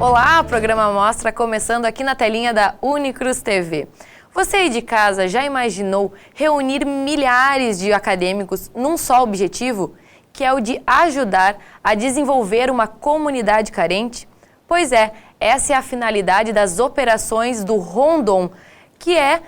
Olá, programa Mostra começando aqui na telinha da Unicruz TV. Você aí de casa já imaginou reunir milhares de acadêmicos num só objetivo, que é o de ajudar a desenvolver uma comunidade carente? Pois é, essa é a finalidade das operações do Rondon, que é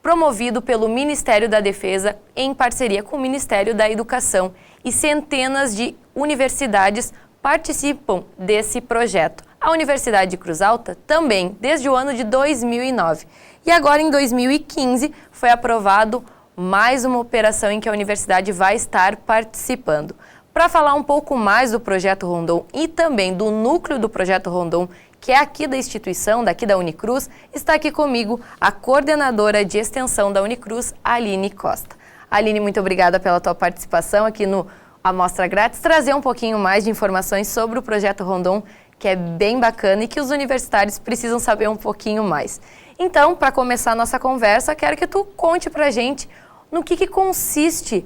promovido pelo Ministério da Defesa em parceria com o Ministério da Educação, e centenas de universidades participam desse projeto. A Universidade de Cruz Alta também, desde o ano de 2009. E agora, em 2015, foi aprovado mais uma operação em que a universidade vai estar participando. Para falar um pouco mais do Projeto Rondon e também do núcleo do Projeto Rondon, que é aqui da instituição, daqui da Unicruz, está aqui comigo a coordenadora de extensão da Unicruz, Aline Costa. Aline, muito obrigada pela tua participação aqui no Amostra Grátis, trazer um pouquinho mais de informações sobre o Projeto Rondon, que é bem bacana e que os universitários precisam saber um pouquinho mais. Então, para começar a nossa conversa, quero que tu conte para a gente no que consiste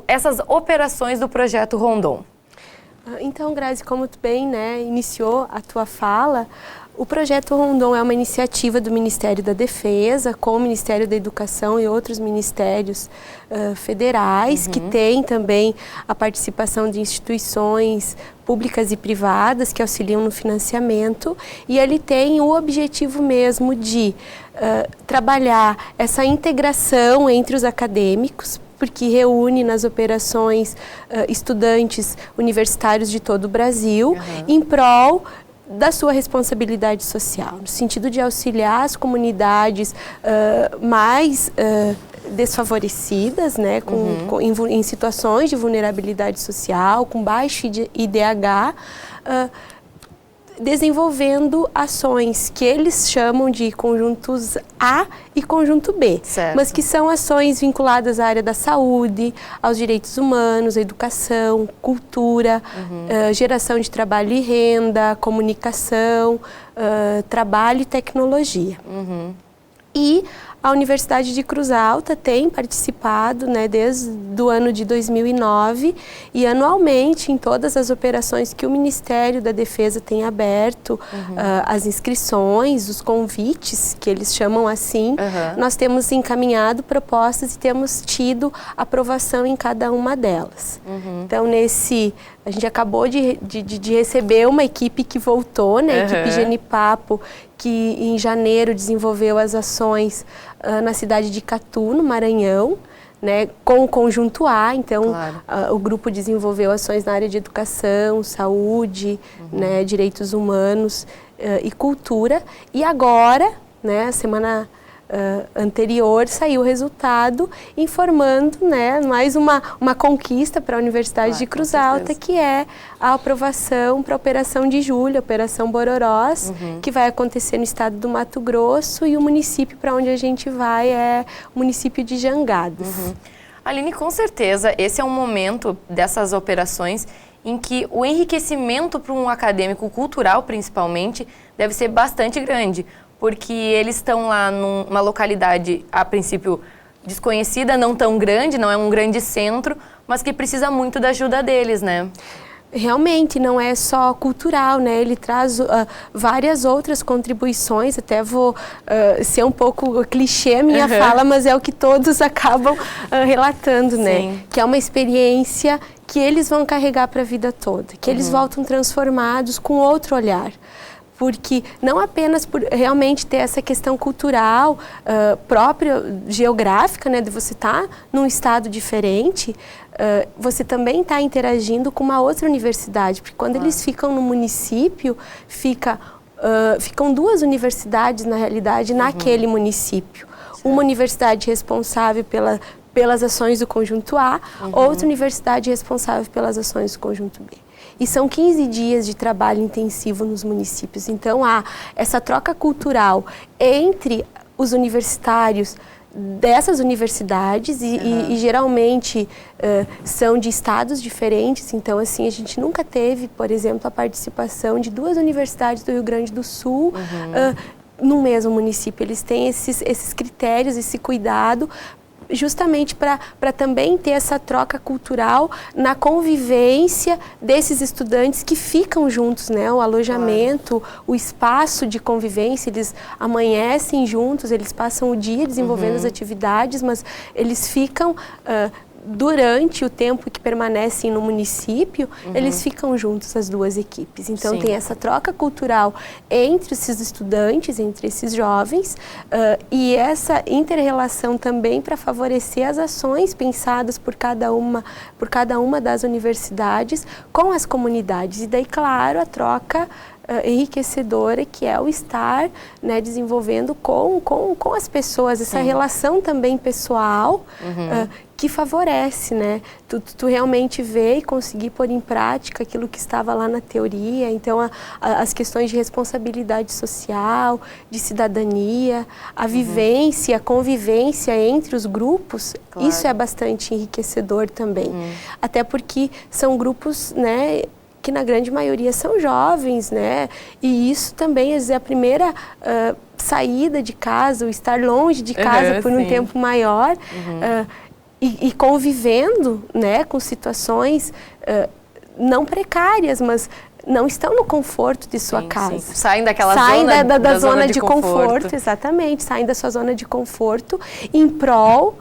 essas operações do Projeto Rondon. Então, Grazi, como tu bem iniciou a tua fala, o Projeto Rondon é uma iniciativa do Ministério da Defesa, com o Ministério da Educação e outros ministérios federais, que tem também a participação de instituições públicas e privadas que auxiliam no financiamento, e ele tem o objetivo mesmo de trabalhar essa integração entre os acadêmicos, porque reúne nas operações estudantes universitários de todo o Brasil, em prol da sua responsabilidade social, no sentido de auxiliar as comunidades mais desfavorecidas, em situações de vulnerabilidade social, com baixo IDH, desenvolvendo ações que eles chamam de conjuntos A e conjunto B, certo, mas que são ações vinculadas à área da saúde, aos direitos humanos, à educação, cultura, geração de trabalho e renda, comunicação, trabalho e tecnologia. E a Universidade de Cruz Alta tem participado desde o ano de 2009 e anualmente em todas as operações que o Ministério da Defesa tem aberto, as inscrições, os convites, que eles chamam assim, nós temos encaminhado propostas e temos tido aprovação em cada uma delas. Então, a gente acabou de receber uma equipe que voltou, a equipe Genipapo, que em janeiro desenvolveu as ações na cidade de Catu, no Maranhão, com o conjunto A. Então, o grupo desenvolveu ações na área de educação, saúde, direitos humanos e cultura. E agora, semana anterior, saiu o resultado informando mais uma conquista para a Universidade de Cruz Alta, que é a aprovação para a Operação de Julho, a Operação Bororós, que vai acontecer no estado do Mato Grosso, e o município para onde a gente vai é o município de Jangadas. Aline, com certeza, esse é um momento dessas operações em que o enriquecimento para um acadêmico cultural, principalmente, deve ser bastante grande, porque eles estão lá numa localidade, a princípio, desconhecida, não tão grande, não é um grande centro, mas que precisa muito da ajuda deles, Realmente, não é só cultural, ele traz várias outras contribuições, até vou ser um pouco clichê a minha fala, mas é o que todos acabam relatando, que é uma experiência que eles vão carregar para a vida toda, que eles voltam transformados com outro olhar. Porque não apenas por realmente ter essa questão cultural, própria, geográfica, de você estar num estado diferente, você também está interagindo com uma outra universidade, porque quando eles ficam no município, ficam duas universidades, na realidade, naquele município. Uma universidade responsável pelas ações do conjunto A, outra universidade responsável pelas ações do conjunto B. E são 15 dias de trabalho intensivo nos municípios. Então, há essa troca cultural entre os universitários dessas universidades e geralmente são de estados diferentes. Então, assim, a gente nunca teve, por exemplo, a participação de 2 universidades do Rio Grande do Sul no mesmo município. Eles têm esses critérios, esse cuidado, justamente para também ter essa troca cultural na convivência desses estudantes que ficam juntos, né? O alojamento, o espaço de convivência, eles amanhecem juntos, eles passam o dia desenvolvendo as atividades, mas eles ficam... durante o tempo que permanecem no município, eles ficam juntos, as 2 equipes. Então, tem essa troca cultural entre esses estudantes, entre esses jovens, e essa inter-relação também para favorecer as ações pensadas por cada uma das universidades com as comunidades. E daí, claro, a troca enriquecedora, que é o estar, né, desenvolvendo com as pessoas, essa relação também pessoal, que favorece, né? Tu realmente ver e conseguir pôr em prática aquilo que estava lá na teoria. Então, as questões de responsabilidade social, de cidadania, a vivência, a convivência entre os grupos, isso é bastante enriquecedor também. Até porque são grupos, né, que na grande maioria são jovens, né? E isso também, às vezes, é a primeira saída de casa, o estar longe de casa por um tempo maior, e convivendo, né, com situações não precárias, mas não estão no conforto de sua casa. Saem daquela da zona de conforto, exatamente, saem da sua zona de conforto em prol,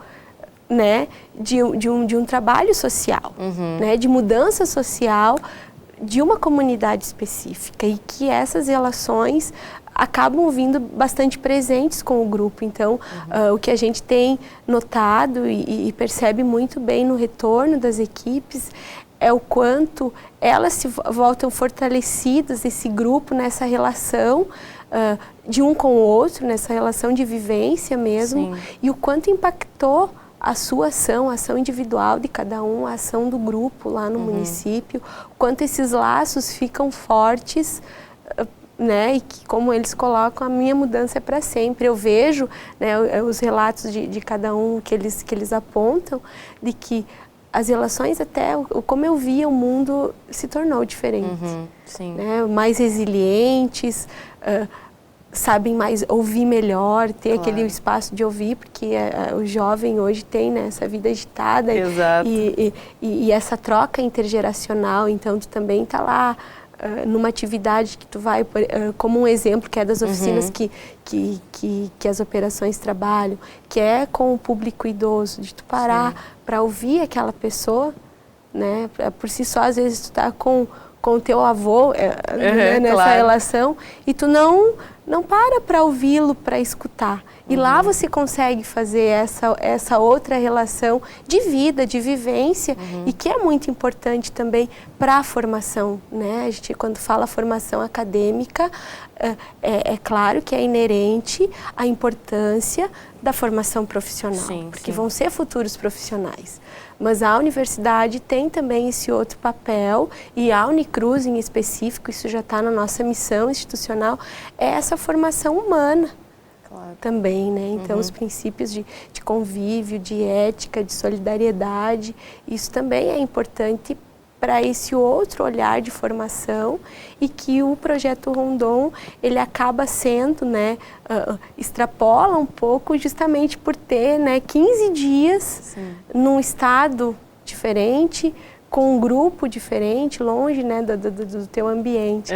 né, de um trabalho social, né, de mudança social, de uma comunidade específica, e que essas relações acabam vindo bastante presentes com o grupo. Então, o que a gente tem notado e percebe muito bem no retorno das equipes é o quanto elas se voltam fortalecidas, esse grupo, nessa relação de um com o outro, nessa relação de vivência mesmo, e o quanto impactou a sua ação, a ação individual de cada um, a ação do grupo lá no município, quanto esses laços ficam fortes, né, e que, como eles colocam, a minha mudança é para sempre. Eu vejo, né, os relatos de cada um que eles apontam, de que as relações, até como eu via o mundo, se tornou diferente. Né, mais resilientes, sabem mais ouvir melhor, ter aquele espaço de ouvir, porque o jovem hoje tem, né, essa vida agitada e essa troca intergeracional. Então, tu também está lá numa atividade que tu vai, como um exemplo, que é das oficinas que as operações trabalham, que é com o público idoso, de tu parar para ouvir aquela pessoa, né, por si só, às vezes tu está com o teu avô né, nessa relação, e tu não para ouvi-lo, para escutar. E lá você consegue fazer essa outra relação de vida, de vivência, e que é muito importante também para a formação, né? A gente, quando fala formação acadêmica, é claro que é inerente à importância da formação profissional, porque vão ser futuros profissionais. Mas a universidade tem também esse outro papel, e a Unicruz em específico, isso já está na nossa missão institucional, é essa formação humana também, né? Então, os princípios de convívio, de ética, de solidariedade, isso também é importante para esse outro olhar de formação, e que o projeto Rondon, ele acaba sendo, né, extrapola um pouco justamente por ter, né, 15 dias num estado diferente, com um grupo diferente, longe, né, do teu ambiente.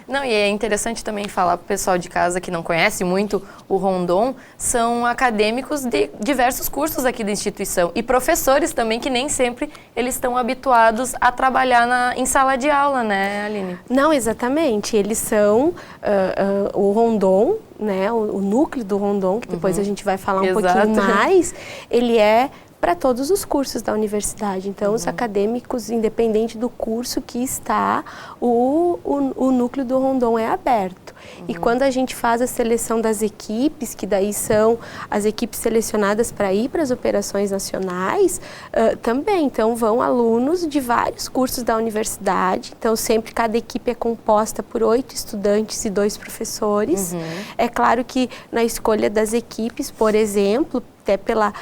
Não, e é interessante também falar para o pessoal de casa que não conhece muito o Rondon, são acadêmicos de diversos cursos aqui da instituição, e professores também, que nem sempre eles estão habituados a trabalhar em sala de aula, né, Aline? Não, exatamente. Eles são o Rondon, né, o núcleo do Rondon, que depois a gente vai falar um pouquinho mais, ele é para todos os cursos da universidade. Então, os acadêmicos, independente do curso que está, o núcleo do Rondon é aberto. E quando a gente faz a seleção das equipes, que daí são as equipes selecionadas para ir para as operações nacionais, também, então, vão alunos de vários cursos da universidade. Então, sempre cada equipe é composta por 8 estudantes e 2 professores. É claro que na escolha das equipes, por exemplo, até pela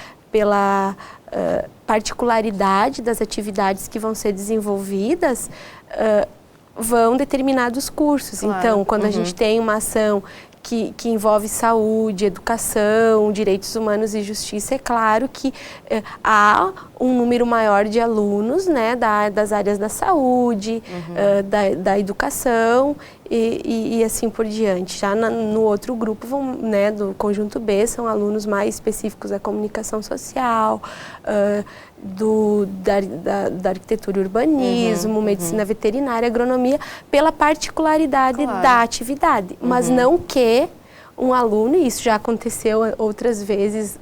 particularidade das atividades que vão ser desenvolvidas, vão determinados cursos. Claro. Então, quando a gente tem uma ação que envolve saúde, educação, direitos humanos e justiça, é claro que há um número maior de alunos, né, das áreas da saúde, da educação e assim por diante. Já no outro grupo, né, do conjunto B, são alunos mais específicos da comunicação social, da arquitetura e urbanismo, medicina veterinária, agronomia, pela particularidade da atividade. Mas não que um aluno, e isso já aconteceu outras vezes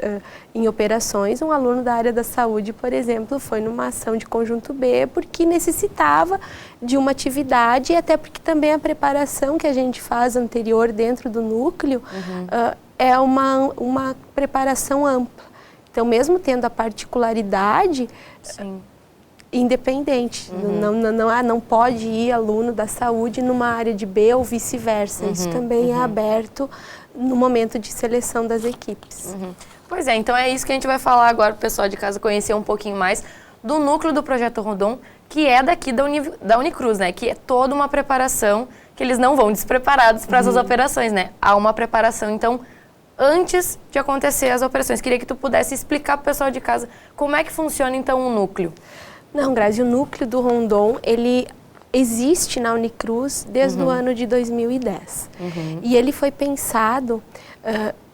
em operações, um aluno da área da saúde, por exemplo, foi numa ação de conjunto B porque necessitava de uma atividade e até porque também a preparação que a gente faz anterior dentro do núcleo é uma preparação ampla. Então, mesmo tendo a particularidade, independente, não pode ir aluno da saúde numa área de B ou vice-versa. Isso também é aberto no momento de seleção das equipes. Pois é, então é isso que a gente vai falar agora para o pessoal de casa conhecer um pouquinho mais do núcleo do Projeto Rondon, que é daqui da Unicruz, né? Que é toda uma preparação, que eles não vão despreparados para essas operações, né? Há uma preparação, então, antes de acontecer as operações. Queria que tu pudesse explicar para o pessoal de casa como é que funciona, então, o núcleo. Não, Grazi, o núcleo do Rondon, ele existe na Unicruz desde o ano de 2010. E ele foi pensado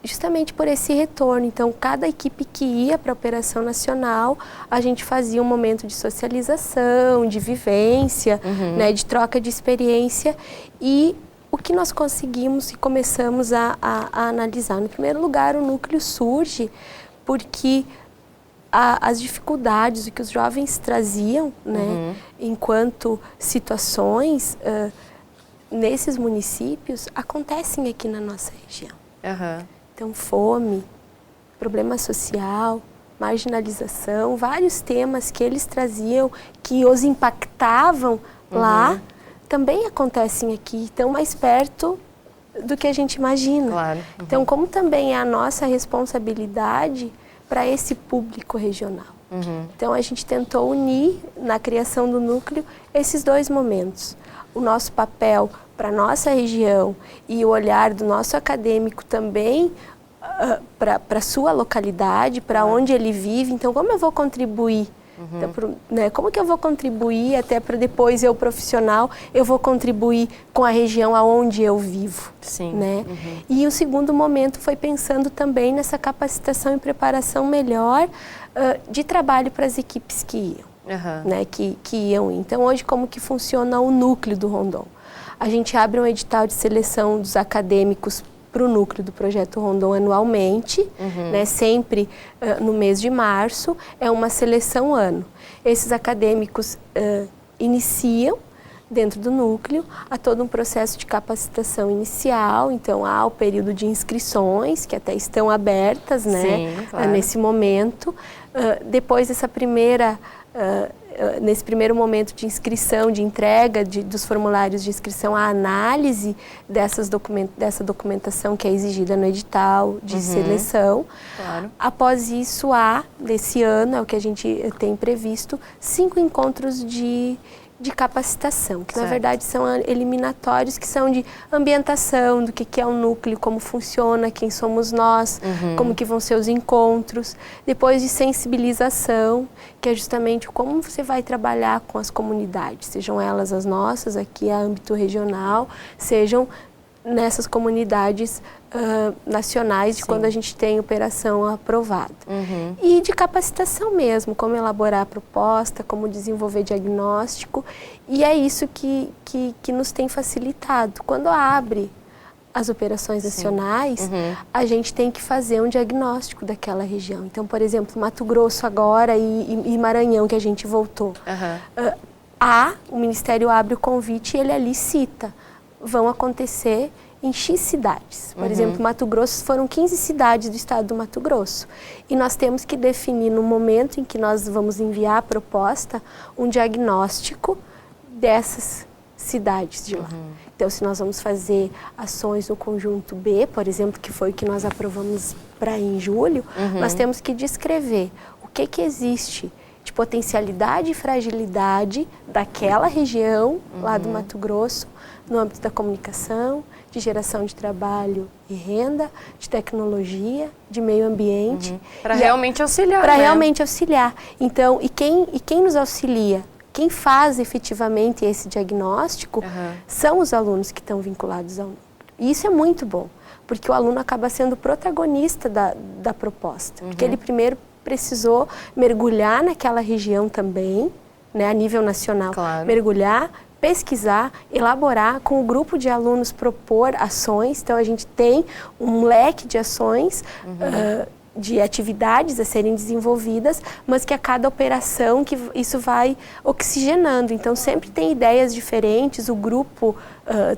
justamente por esse retorno. Então, cada equipe que ia para a operação nacional, a gente fazia um momento de socialização, de vivência, né, de troca de experiência. E o que nós conseguimos e começamos a analisar? No primeiro lugar, o núcleo surge porque as dificuldades, o que os jovens traziam, né, enquanto situações nesses municípios, acontecem aqui na nossa região. Então, fome, problema social, marginalização, vários temas que eles traziam, que os impactavam lá, também acontecem aqui, estão mais perto do que a gente imagina. Claro. Então, como também é a nossa responsabilidade para esse público regional. Então, a gente tentou unir, na criação do núcleo, esses dois momentos. O nosso papel para a nossa região e o olhar do nosso acadêmico também para a sua localidade, para onde ele vive. Então, como eu vou contribuir? Então, né, como que eu vou contribuir até para depois eu profissional, eu vou contribuir com a região aonde eu vivo. Né? E o segundo momento foi pensando também nessa capacitação e preparação melhor de trabalho para as equipes que iam. Né, que iam. Então, hoje, como que funciona o núcleo do Rondon? A gente abre um edital de seleção dos acadêmicos para o núcleo do Projeto Rondon anualmente, né, sempre no mês de março, é uma seleção ano. Esses acadêmicos iniciam dentro do núcleo, há todo um processo de capacitação inicial, então há o período de inscrições, que até estão abertas, né, Sim, claro. Nesse momento. Depois dessa nesse primeiro momento de inscrição, de entrega dos formulários de inscrição, a análise dessa documentação que é exigida no edital de seleção. Claro. Após isso, desse ano, é o que a gente tem previsto, 5 encontros de capacitação, que na verdade são eliminatórios, que são de ambientação, do que é o núcleo, como funciona, quem somos nós, como que vão ser os encontros. Depois de sensibilização, que é justamente como você vai trabalhar com as comunidades, sejam elas as nossas, aqui a âmbito regional, sejam nessas comunidades nacionais, de quando a gente tem operação aprovada. E de capacitação mesmo, como elaborar a proposta, como desenvolver diagnóstico, e é isso que nos tem facilitado. Quando abre as operações nacionais, a gente tem que fazer um diagnóstico daquela região. Então, por exemplo, Mato Grosso agora e Maranhão, que a gente voltou. O Ministério abre o convite e ele ali cita: vão acontecer em X cidades. Por exemplo, Mato Grosso foram 15 cidades do estado do Mato Grosso. E nós temos que definir, no momento em que nós vamos enviar a proposta, um diagnóstico dessas cidades de lá. Então, se nós vamos fazer ações no conjunto B, por exemplo, que foi o que nós aprovamos para em julho, nós temos que descrever o que existe de potencialidade e fragilidade daquela região lá do Mato Grosso, no âmbito da comunicação, de geração de trabalho e renda, de tecnologia, de meio ambiente. Para realmente auxiliar. Para realmente auxiliar. Então, e quem nos auxilia? Quem faz efetivamente esse diagnóstico são os alunos que estão vinculados ao núcleo. E isso é muito bom, porque o aluno acaba sendo protagonista da proposta. Porque ele primeiro precisou mergulhar naquela região também, né, a nível nacional. Claro. Mergulhar, pesquisar, elaborar, com o grupo de alunos propor ações. Então, a gente tem um leque de ações, de atividades a serem desenvolvidas, mas que a cada operação que isso vai oxigenando. Então, sempre tem ideias diferentes, o grupo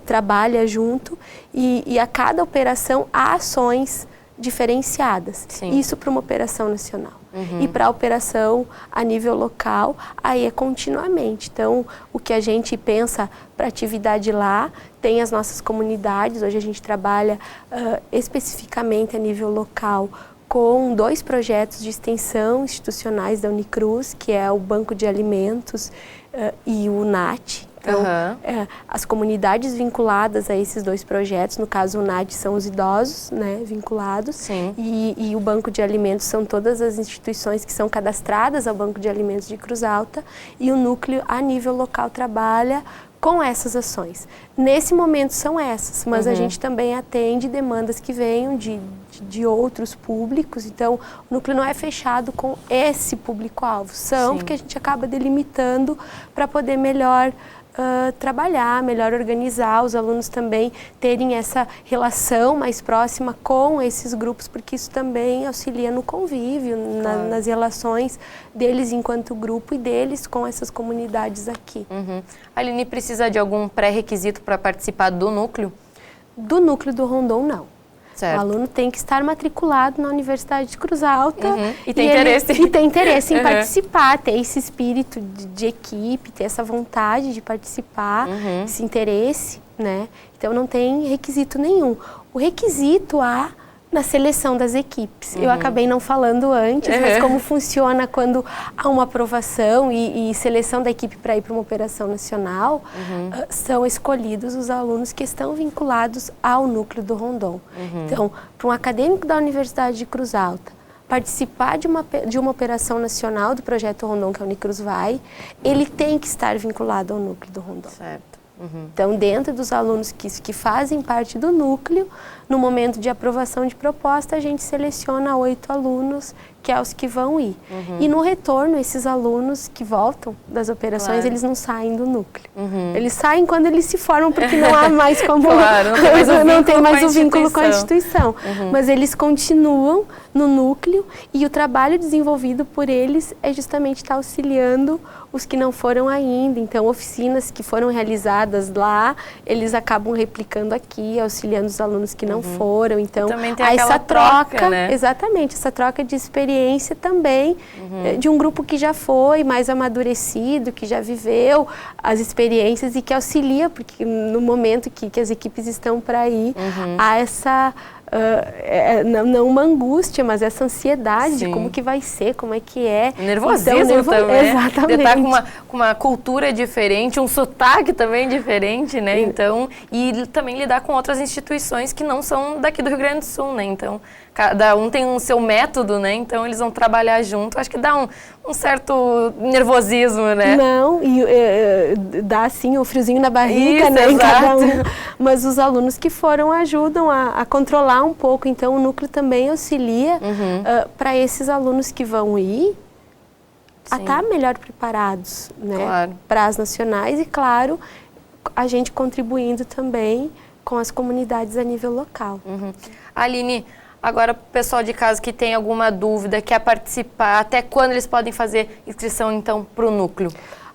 trabalha junto e a cada operação há ações diferenciadas. Sim. Isso para uma operação nacional. E para a operação a nível local, aí é continuamente. Então, o que a gente pensa para atividade lá, tem as nossas comunidades. Hoje a gente trabalha especificamente a nível local com 2 projetos de extensão institucionais da Unicruz, que é o Banco de Alimentos e o NAT. Então, as comunidades vinculadas a esses 2 projetos, no caso o NAT são os idosos, né, vinculados. Sim. E o Banco de Alimentos são todas as instituições que são cadastradas ao Banco de Alimentos de Cruz Alta, e o núcleo a nível local trabalha com essas ações. Nesse momento são essas, mas a gente também atende demandas que venham de outros públicos. Então, o núcleo não é fechado com esse público-alvo. São, porque a gente acaba delimitando para poder melhor trabalhar, melhor organizar, os alunos também terem essa relação mais próxima com esses grupos, porque isso também auxilia no convívio, nas relações deles enquanto grupo e deles com essas comunidades aqui. A Aline precisa de algum pré-requisito para participar do núcleo? Do núcleo do Rondon, não. Certo. O aluno tem que estar matriculado na Universidade de Cruz Alta. E tem interesse. E tem interesse em participar, ter esse espírito de equipe, ter essa vontade de participar, esse interesse, né? Então, não tem requisito nenhum. O requisito na seleção das equipes. Eu acabei não falando antes, mas como funciona quando há uma aprovação e seleção da equipe para ir para uma operação nacional, são escolhidos os alunos que estão vinculados ao núcleo do Rondon. Então, para um acadêmico da Universidade de Cruz Alta participar de uma operação nacional do projeto Rondon, que a Unicruz vai, ele tem que estar vinculado ao núcleo do Rondon. Certo. Então, dentro dos alunos que fazem parte do núcleo, no momento de aprovação de proposta, a gente seleciona 8 alunos, que é os que vão ir. E no retorno, esses alunos que voltam das operações, eles não saem do núcleo. Eles saem quando eles se formam, porque não há mais como... não tem mais o vínculo com a instituição. Mas eles continuam no núcleo e o trabalho desenvolvido por eles é justamente estar auxiliando os que não foram ainda. Então, oficinas que foram realizadas lá, eles acabam replicando aqui, auxiliando os alunos que não foram. Então, também tem essa troca, né? Exatamente, essa troca de experiência também, de um grupo que já foi mais amadurecido, que já viveu as experiências e que auxilia, porque no momento que as equipes estão para ir, há essa... não uma angústia, mas essa ansiedade de como que vai ser, como é que é. Nervosismo também. Exatamente. De estar com uma cultura diferente, um sotaque também diferente, né? Então, e também lidar com outras instituições que não são daqui do Rio Grande do Sul, né? Então, cada um tem o seu método, né? Então, eles vão trabalhar junto. Acho que dá um certo nervosismo, né? Não, e dá, assim, o friozinho na barriga, isso, né? Exato. Em cada um. Mas os alunos que foram ajudam a controlar um pouco. Então, o núcleo também auxilia para esses alunos que vão ir a estar melhor preparados, né? Claro. Para as nacionais e, claro, a gente contribuindo também com as comunidades a nível local. Aline, agora, o pessoal de casa que tem alguma dúvida, quer participar, até quando eles podem fazer inscrição, então, para o núcleo?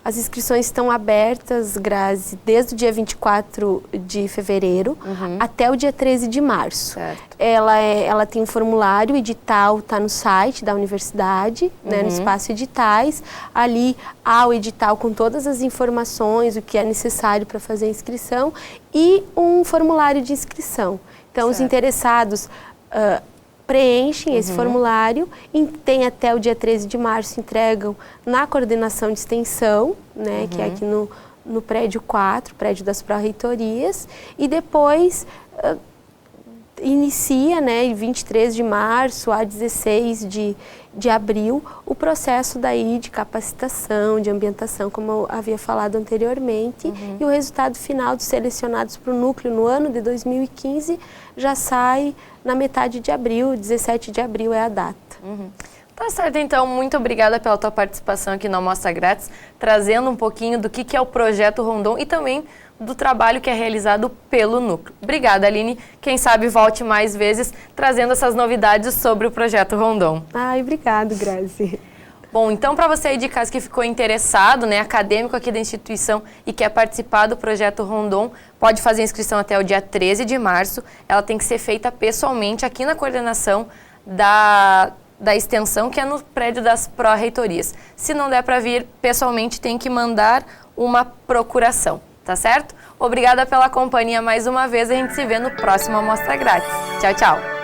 As inscrições estão abertas, Grazi, desde o dia 24 de fevereiro até o dia 13 de março. Certo. Ela tem um formulário, o edital está no site da universidade, né, no espaço editais. Ali há o edital com todas as informações, o que é necessário para fazer a inscrição e um formulário de inscrição. Então, os interessados preenchem esse formulário e tem até o dia 13 de março, entregam na coordenação de extensão, né, que é aqui no prédio 4, prédio das pró-reitorias, e depois inicia, né, em 23 de março a 16 de abril, o processo daí de capacitação, de ambientação, como eu havia falado anteriormente, e o resultado final dos selecionados para o núcleo no ano de 2015 já sai na metade de abril, 17 de abril é a data. Tá certo, então, muito obrigada pela tua participação aqui no Amostra Grátis, trazendo um pouquinho do que é o Projeto Rondon e também do trabalho que é realizado pelo Núcleo. Obrigada, Aline. Quem sabe volte mais vezes trazendo essas novidades sobre o Projeto Rondon. Ai, obrigado, Grazi. Bom, então para você aí de casa que ficou interessado, né, acadêmico aqui da instituição e quer participar do Projeto Rondon, pode fazer a inscrição até o dia 13 de março. Ela tem que ser feita pessoalmente aqui na coordenação da extensão, que é no prédio das pró-reitorias. Se não der para vir pessoalmente, tem que mandar uma procuração, tá certo? Obrigada pela companhia mais uma vez, a gente se vê no próximo Amostra Grátis. Tchau, tchau!